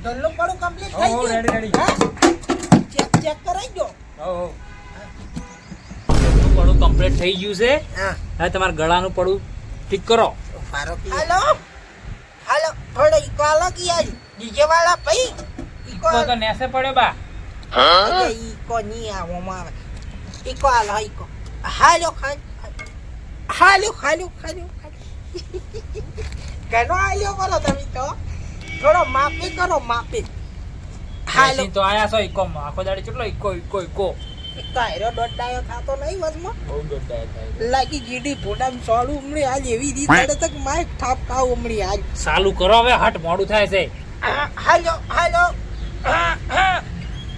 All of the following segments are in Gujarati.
ડલ્લો પડો કમ્પ્લીટ થઈ ગયું રેડી ચેક કરાઈ ગયો પડું કમ્પ્લીટ થઈ ગયું છે. હા હવે તમારા ગળાનું પડું ઠીક કરો. હાલો હાલો થોડો ઈકો આલો કે યાર ડીજે વાળા ભાઈ ઈકો તો નેસે પડ્યો બા. ઈકો ની આવવામાં આવે ઈકો આલો ઈકો હાલો હાલો હાલો હાલો ઘણો આલ્યો બોલો તમે તો થોડો માપે કરો માપે હાલો તો આયા છો ઈકો આખો દાડી કેટલો ઈકો ઈકો ઈકો કાયરો દોડાયો થાતો નહીં વસમાં બહુ દોડાય થાય. લાગી જીડી ફોટામ સોડું ઉમડી આજ એવી રીત પડે તક માય ઠાપ ખાવ ઉમડી આજ ચાલુ કરો હવે હટ મોડું થાય છે. હાલો હાલો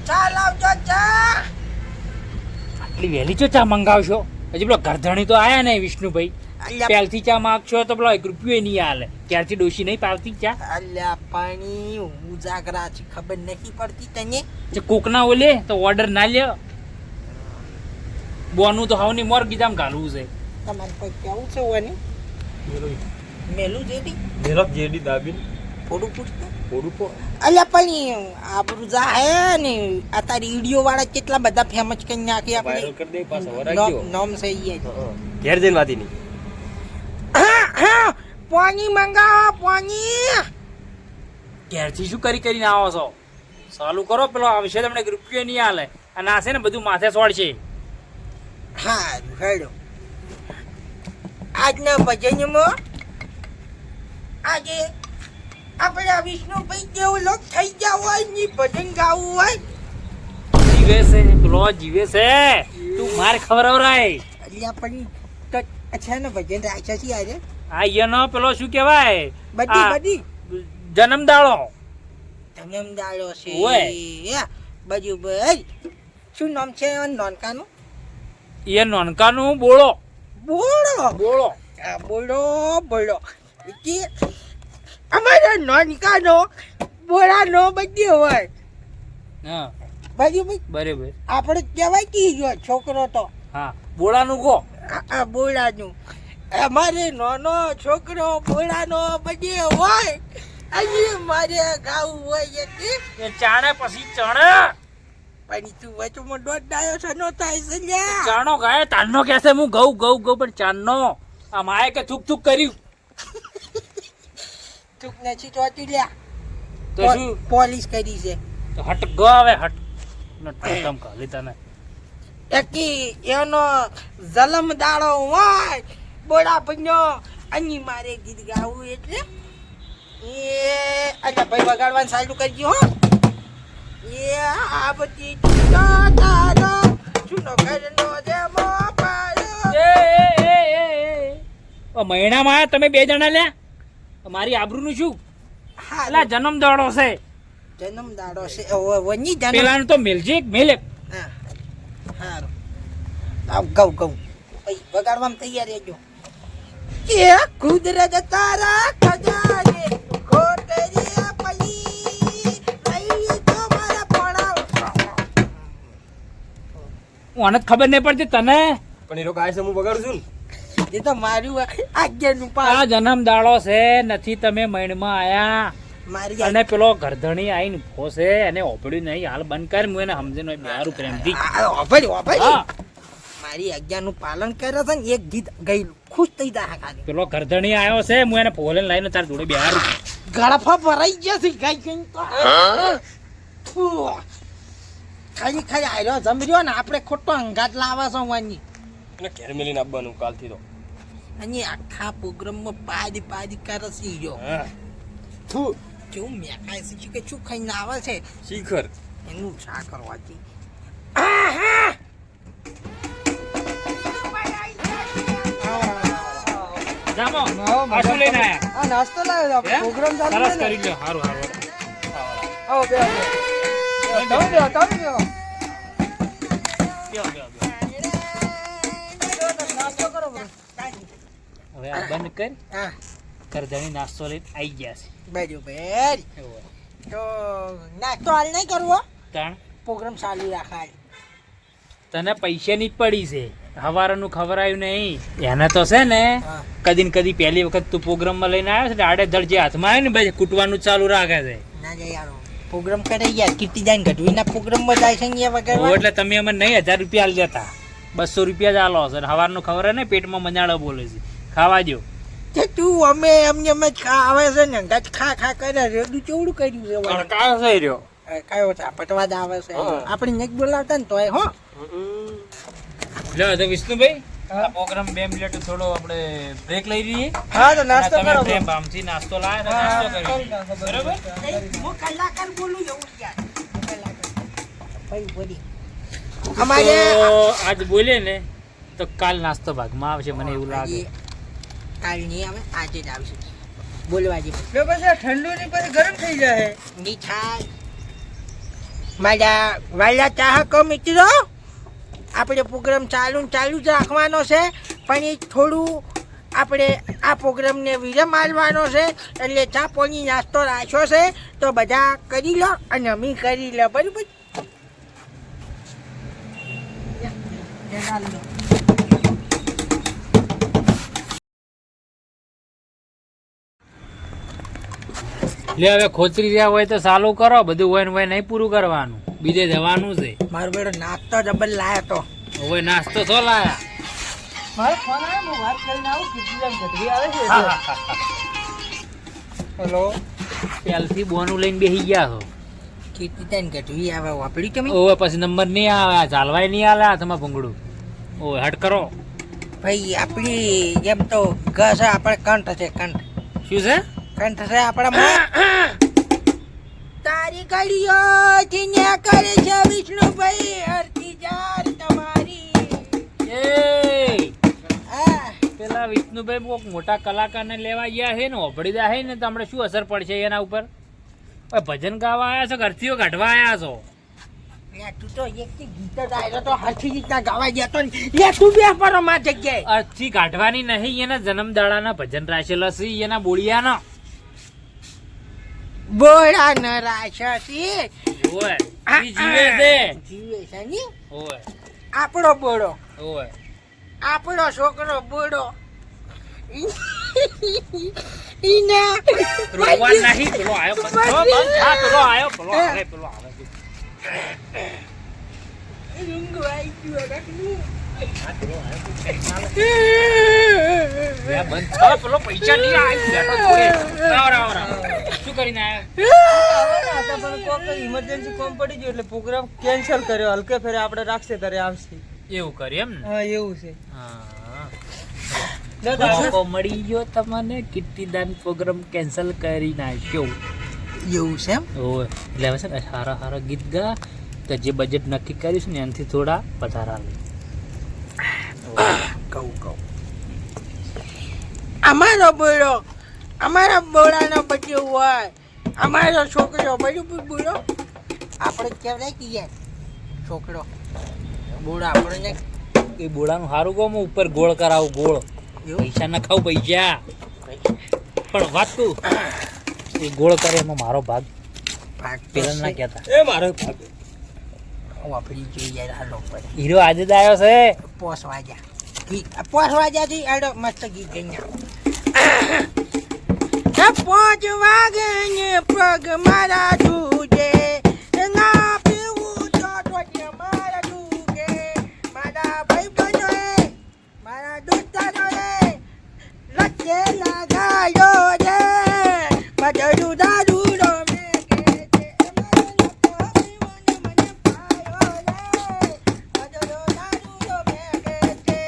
ચા લાવજો ચા આટલી વહેલી ચો ચા મંગાવશો? હજી પેલો ગરધણી તો આયા ને વિષ્ણુભાઈ. પહેલથી ચા માંગશો તો પેલો 1 રૂપિયો નહીં આલે. ક્યારથી ડોશી નહીં પાવતી ચા? અલ્યા પાણી ઉજાગરા છે ખબર નથી પડતી તને જે કોકના ઓલે તો ઓર્ડર ના લ્યો. બોનું તો હાવની મોર ગીધામ ઘાલવું છે. તમારે કોઈ કેવું છે ઓની મેલું જેડી મેલો જેડી દાબીન થોડું પૂછતો પોડું પો અલ્યા પણ આબરૂ જા હે ને આ તારી વિડિયો વાળા કેટલા બધા ફેમસ કરી નાખી વાયરલ આપણે કરી દે પાછો વરાગ્યો નામ છે ઈ ઘેર જઈને વાતી નહીં પાણી મંગાવો પાણી ક્યારથી શું કરી કરીને આવો છો? ચાલુ કરો પેલો આવશે તમને 1 રૂપિયો નહીં આલે અને આ છે ને બધું માથે સોડશે. હા હેડો આજના ભજનમાં આજે આપણે વિષ્ણુભાઈ જેવું લોક થઈ ગયા હોય ને ભજન ગાવું હોય જીવે છે પેલો જીવે છે. તું માર ખવડાવરાય. અલ્યા પણ તો અચ્છા ને ભજન રાખ્યા છે આજે આ ઈયનો પેલો શું કહેવાય? બધી આ બધી જન્મદાળો. તમે દાડો છે ઓય. બાજુ ભાઈ શું નામ છે નોનકાનું એ નોનકાનું બોળો બોલો બોળો. આ બોલો બોલો કે અમારા નોનકાનો બોલાનો બધી હોય હા બાજુ ભાઈ બરાબર. આપણે કહેવાય કે જો છોકરો તો હા બોળાનું કહો. આ બોલાનું અમારે નાનો છોકરો બોલાનો બધી હોય અહીં મારે ગાવું હોય એટલે એ ચાણે પછી ચણે પણ તું વચમાં દોઢ ડાયો છે નો થાય છે લ્યા ચાણો ગાય તાનનો કહેશે હું ગઉ ગઉ ગઉ પણ ચાણનો આ માએ કે થૂક થૂક કર્યું તું નથી ચોટી લ્યા તો શું? પોલીસ કરી છે તો હટ ગો હવે હટ નટકમ કાલી તને એકી એનો જલમ દાડો હોય બોડા પંજો અહીં મારે ગીત ગાવું એટલે એ અચ્છા ભાઈ વગાડવાનું ચાલુ કરજો હો એ આ બધી તારો સુનો કરનો જે મો પાડો મહિનામાં તમે 2 જણા લ્યા મારી આબરૂનું શું? હા એટલે જન્મ દાડો છે જન્મ દાડો છે વની જન્મ પેલાનું તો મેલજે મેલે. હા હારું આવ ગઉ ગઉ ભાઈ વગાડવામાં તૈયાર રહેજો કે કુદરત તારા ખજાને ખોટરી પલી લઈ તો મારા પણાવ મને ખબર નહીં પડતી તને. પણ એ લોકો આ છે હું બગાડું છું એ તો મારું આજ્ઞાનું આ પાલ જન્મ દાડો છે નથી તમે મહિનમાં આયા મારી અને પેલો ગરધણી આઈને ઉભો છે અને ઓપડ્યું નહીં હાલ બંધ કર હું એને સમજીને બિહારું પ્રેમથી. ઓભળી હા મારી આજ્ઞાનું પાલન કરે છે ને એક ગીત ગયેલું ખુશ થઈ જાય ખાલી પેલો ગરધણી આવ્યો છે હું એને ફોલે લાઈને તાર જોડે બિહારું. ગળફા ભરાઈ ગયા છે ગાય ગઈ તો ખાલી ખાલી આયરો જમર્યો ને આપણે ખોટો અંગાત લાવવા છો વાની અને ઘેર મેલીને આપવાનું કાલથી તો અને આખા પ્રોગ્રામમાં પાડી પાડી કરે છે યો હા કેવું મેકાય છે કે શું ખાઈને આવે છે શિખર એનું શા કરવાથી જામો આ શું લઈને આયા? આ નાસ્તો લાવ્યો હે? પ્રોગ્રામ સરસ કરી લ્યો હારું હારું. આવો બે તમે બે લ્યો, લ્યો, લ્યો. નાસ્તો કરો બરો હવે આ બંધ કર. હા ગરધણી નાસ્તો લઈને આવી ગયા છે. બાજુ બેર એવું હોય. તો નાસ્તો હાલ નહીં કરવો તાણ પ્રોગ્રામ ચાલુ રાખાય તને પૈસાની જ પડી છે હવારનું ખબર આવ્યું નહીં એને તો છે ને હા કદી ને કદી પહેલી વખત તું પ્રોગ્રામમાં લઈને આવ્યો છે આડે ધડ જે હાથમાં આવે ને ભાઈ કૂટવાનું જ ચાલુ રાખે છે. ના જઈ આવો પ્રોગ્રામ કરે યાર કીર્તિદાન ગઢવીના પ્રોગ્રામમાં જાય છે અહીંયા વગાડવા. એટલે તમે અમે નહીં 1000 રૂપિયા આલી દેતા 200 રૂપિયા જ આલો છે સવારનું ખબર ને પેટમાં મંજાળો બોલે છે ખાવા દો. તે તું અમે એમને એમ જ આવે છે ને ગજ ખા ખા કરે રેડું ચેવડું કર્યું છે વળી. કાયો થઈ રહ્યો કયો પટવાદ આવે છે હા. આપણે નથી બોલાવતા ને તોય હો. લો તો વિષ્ણુભાઈ આ પ્રોગ્રામ 2 મિનિટ થોડો આપણે બ્રેક લઈ લઈએ. હા તો નાસ્તો તમે કરો પ્રેમ ભાવથી નાસ્તો લાયા તો નાસ્તો કરી બરાબર. હું કલાકાર બોલું એવું યાર કલાકાર ભાઈ બોલી અમારે તો આજ બોલે ને તો કાલ નાસ્તો ભાગમાં આવશે મને એવું લાગે. કાલ નહીં આવે આજે જ આવશે બોલવા જે ઠંડુ ની પછી ગરમ થઈ જાય. ની થાય મારા વાલા ચાહકો મિત્રો આપણે પ્રોગ્રામ ચાલુ જ રાખવાનો છે પણ એ થોડું આપણે આ પ્રોગ્રામને વિરામ આલવાનો છે એટલે ચા પાણી નાસ્તો રાખ્યો છે તો બધા કરી લો અને અમે કરી લો બરાબર. લે હવે ખોચરી રહ્યા હોય તો ચાલુ કરો બધું હોય ને હોય નહીં પૂરું કરવાનું બીજે જવાનું છે. મારો બેડો નાસ્તો જબર લાયો તો હવે નાસ્તો છો લાયા. મારો ફોન આવ્યો હું વાત કરીને આવું કીર્તિદાન ગઢવી આવે છે. હેલો પહેલથી બોનું લઈને બેસી ગયા છો. કીર્તિદાન ગઢવી આવે વાપર્યું તમે ઓવે પછી નંબર નહીં આવે ચાલવાય નહીં આલે તમારે ભૂંગળું ઓય હટ કરો. ભાઈ આપણી જેમ તો ઘસ આપણે કંઠ છે કંઠ શું છે કંઠ છે આપણા તારી કડીઓ ચીન્યા કરે છે વિષ્ણુભાઈ હરતી જાર તમારી એ હા પેલા વિષ્ણુભાઈ કોક મોટા કલાકારને લેવા ગયા છે ને ઓભળી દા છે ને તો આપણે શું અસર પડશે એના ઉપર. ઓય ભજન ગાવા આવ્યા છો ઘરથીઓ કાઢવા આવ્યા છો. લે તું તો એક ગીત જ આવ્યો તો હરખી રીતના ગાવા જતો ને લે તું બે પરો માં જગ્યાએ અર્થથી કાઢવાની નહીં એના જન્મદાડાના ભજન રાખેલા છે એના બોળિયાના. બોળા ન રાશી ઓય ઈ જીવે છે. જીવે છે ની ઓય આપણો બોળો ઓય આપણો છોકરો બોળો ઈના રોવા નહીં પેલો આયો બંધ થા પેલો આયો પેલો આવે પેલો આવે. રૂંગો આઈ ગયો રાખનું બંધ થા પેલો પૈસા નહીં આવી બેઠો જોડે. રાવ શું કરીને આવ્યો. આવવાના હતા પણ કોક ઇમરજન્સી કોમ પડી ગયું એટલે પ્રોગ્રામ કેન્સલ કર્યો. હલકે ફેરે આપણે રાખશે ત્યારે આવશે. એવું કરી એમ ને. હા એવું છે. હા મોકો મળી ગયો તમને કીર્તિદાન પ્રોગ્રામ કેન્સલ કરી નાખ્યો. એવું છે એમ ઓય એટલે હવે છે ને સારા ગીત ગા તો જે બજેટ નક્કી કર્યું છે ને એનાથી થોડા વધારા લે. કહું અમારો બોળો અમારા બોળાનો બચ્યો હોય અમારો છોકરો બરાબર બોળો આપણે કહેવાય કે યાર છોકરો બોળો આપણને એ બોળાનું સારું કહું હું ઉપર ગોળ કરાવું ગોળ એવું પૈસા ના ખાવ પૈસા પણ વાત તું એ ગોળ કરે એમાં મારો ભાગ ભાગ પેલા ના કહેતા. એ મારો ભાગ વાપરી જોઈએ યાર હાલો પર હીરો આજે જ આવ્યો છે. પોસ વાગ્યાથી આડો મસ્ત ગીત ગઈ પોચ વાગે ને પગ મારા ઢૂજે ના પીવું તો ટોટિયા મારા ઢૂગે મારા ભાઈ બનો મારા દોસ્તારો લચ્છે લગાયો રે મજડું દારૂ રો મે કે છે મને પાયો રે મજડું દારૂ રો મે કે છે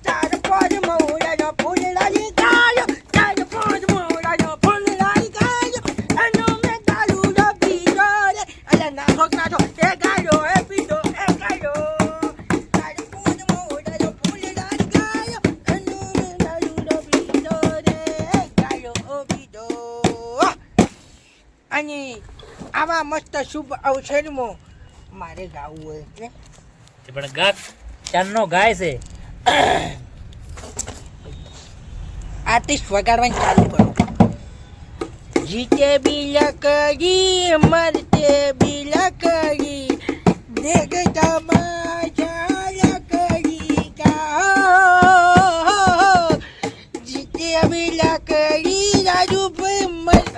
ચાર પાંચ મૌલાનો ફૂલ લાગી ગાયો ચાર પાંચ મૌલાનો ફૂલ લાગી ગાયો એનો મે દારૂ રો પીજો રે અલે નાખો એ ગાયો એ પીજો એ ગાયો ચાર પાંચ મૌલાનો ફૂલ લાગી ગાયો એનો મે દારૂ રો પીજો રે ગાયો ઓ પીજો અને આવા મસ્ત શુભ અવસરમાં મારે ગાવું હોય એટલે પણ ગા ચારનો ગાય છે. આર્ટિસ્ટ વગાડવાનું ચાલુ કરો જીતે બી લકડી મરતે બી લકડી દેખ તમાશા લકડી કા જીતે બી લકડી રાજુ ભાઈ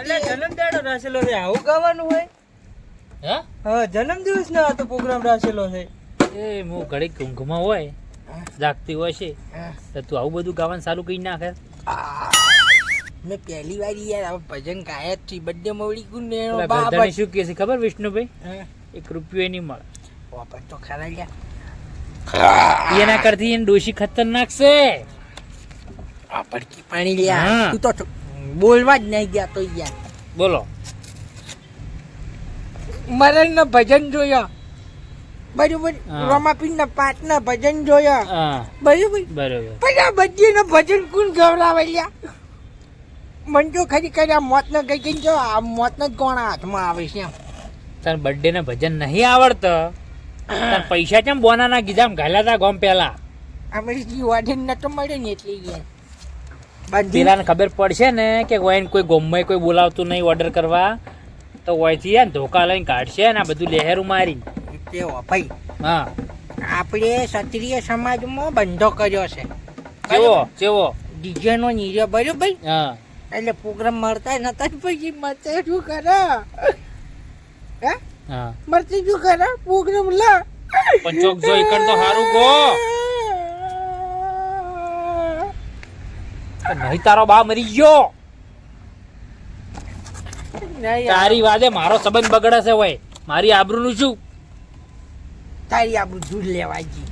એટલે જન્મદાડો રાખેલો છે આવું ગાવાનું હોય. હા હા જન્મદિવસ ના હતો પ્રોગ્રામ રાખેલો છે. એ હું ઘડીક ઊંઘમાં હોય જાગતી હોય છે હા. તો તું આવું બધું ગાવાનું ચાલુ કરી નાખે. મેં પહેલી વાર યાર આ ભજન ગાયા જ છે બર્થડે મવડી ગુણ ને એનો પેલા બાપ ગરદાની શું કહે છે ખબર વિષ્ણુભાઈ? હા. 1 રૂપિયો નહીં મળે. વાપર તો ખરા લ્યા. એના કરતી એને ડોશી ખતરનાક છે. આ પડકી પાણી લ્યા. હા. તું તો બોલવા જ નહીં ગયા તો યાર. બોલો. મરણના ભજન જોયા બરોબર. હા. રોમાપીરના પાઠના ભજન જોયા હા બરોબર. બરોબર. પણ આ બધીના ભજન કોણ ગવરાવે લ્યા? મન તો ખરી કરી આ મોતને કઈ કઈ જો આ મોતને જ કોણ હાથમાં આવે છે એમ. તાર બર્થડે ના ભજન નહીં આવડતો તાર પૈસા કેમ બોનાના ગીધામ ઘાલ્યા તા ગોમ પેલા? અમારી જી વાઢે નતો મળે ને એટલે યાર બાંધી પેલાને ખબર પડશે ને કે કોઈ કોઈ ગોમમાં કોઈ બોલાવતું નહીં ઓર્ડર કરવા તો ઓયથી યાર ધોકા લઈને કાઢશે ને આ બધું લહેરું મારી. કેવો ભાઈ હા આપણે ક્ષત્રિય સમાજમાં બંધો કર્યો છે કેવો કેવો? ડીજે નો નીર્યો બરોબર. હા એટલે પ્રોગ્રામ મળતા નતા જ પછી મરતે શું કરે હે હા મરતે શું કરે પ્રોગ્રામ લા પણ ચોક જો ઈકડ તો હારું ગો નહીં તારો બા મરી ગયો. નહીં તારી વાદે મારો સંબંધ બગડે છે હોય મારી આબરૂનું શું? તારી આ બધું લેવા જી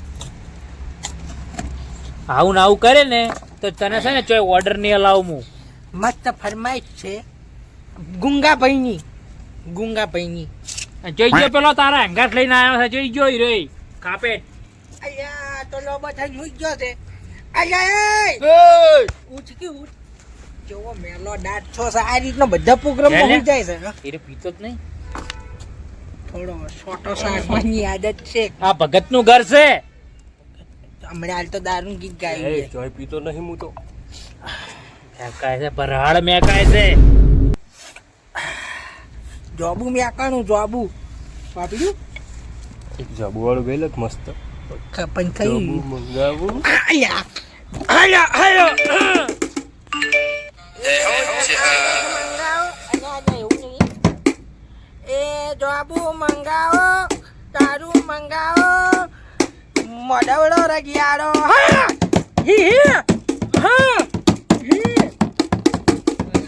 આવું ને આવું કરે ને તો તને છે ને ચોય ઓર્ડર નહીં હલાવું હું. મસ્ત ફરમાઈશ છે ગુંગાભાઈની ગુંગાભાઈની. જોઈ ગયો પેલો તારા હેંગાટ લઈને આવ્યો છે જોઈ ગયો રે કાપેટ. અલ્યા તો લોબો થઈ જોઈ ગયો છે. અલ્યા એ ઉઠ કે ઉઠ જોવો મેલો દાંત છો છે આ રીતનો બધા પ્રોગ્રામ લે, લે. હોઈ જાય છે હં? એ પીતો જ નહીં. થોડો છોટો સાસમાની આદત છે આ ભગત નું ઘર છે. હમણાં હાલ તો દારૂ ગીત ગાયું છે. જોઈ પીતો નહીં હું તો. મેકાય છે ભરાડ મેકાય છે. જોબુ મેકાણું જોબુ વાપર્યું જાબુ વાળું ગયેલો જ મસ્ત. પણ થયું જાબુ મંગાવું. અલ્યા અલ્યા અલ્યા એ જોબુ મંગાવો તારું મંગાવો મોડવડો રગિયારો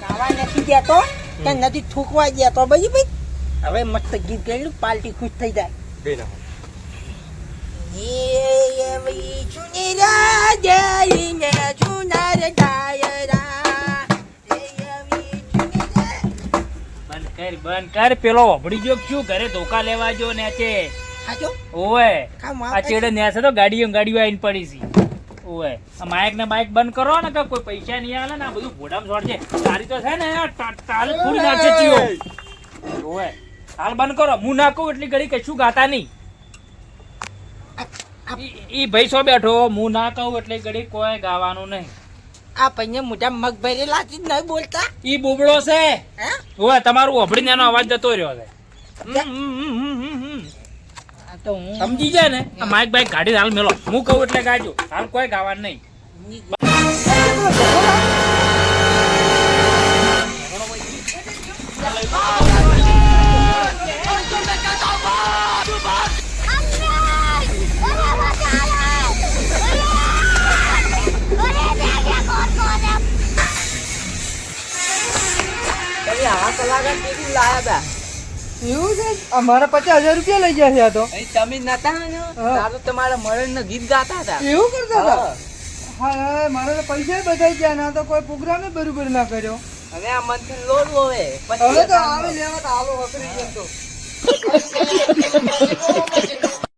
ખાવા નથી દેતો કે નથી થૂકવા દેતો ભાઈ ભાઈ હવે મસ્ત ગીત ગયેલું પાર્ટી ખુશ થઈ જાય ગઈ નાખો. બંધ કર પેલો વભડી ગયો કે શું ઘરે ધોકા લેવા જો ને છે. ઓવે આ ચેડે ને છે તો ગાડીઓ આવીને પડી છે. ઓવે આ માઇક ને બાઇક બંધ કરો ને કે કોઈ પૈસા નહીં આલે ને આ બધું ઘોડામાં છોડશે. તારી તો છે ને તાલ ફૂડી નાખશે ચીઓ. ઓવે હાલ બંધ કરો હું ના કહું એટલી ઘડી કશું ગાતા નહીં. ઈ ભાઈ સો બેઠો હું ના કહું એટલે ઘડી કોઈ ગાવાનું નહીં. આ પૈને મોટા મગ ભરેલા જ નહીં બોલતા ઈ બોબડો છે. હે ઓવે તમારું વભડીને એનો અવાજ જતો રહ્યો છે. આ તો હું સમજી જાય ને આ માઇક બાઇક ગાડી હાલ મેલો હું કહું એટલે ગાજો હાલ કોઈ ગાવાનું નહીં. એવું છે અમારા 50,000 રૂપિયા લઈ ગયા છે આ તો. તમે નતા ને તારું તમારા મરણ ગીત ગાતા હતા એવું કરતા હતા? હા મારે તો પૈસા બધાઈ ગયા ના તો કોઈ પ્રોગ્રામ બરોબર ના કર્યો. હવે આ મંથન લોડ હવે હવે તો આવે લેવા તો આલો વકરી એમ તો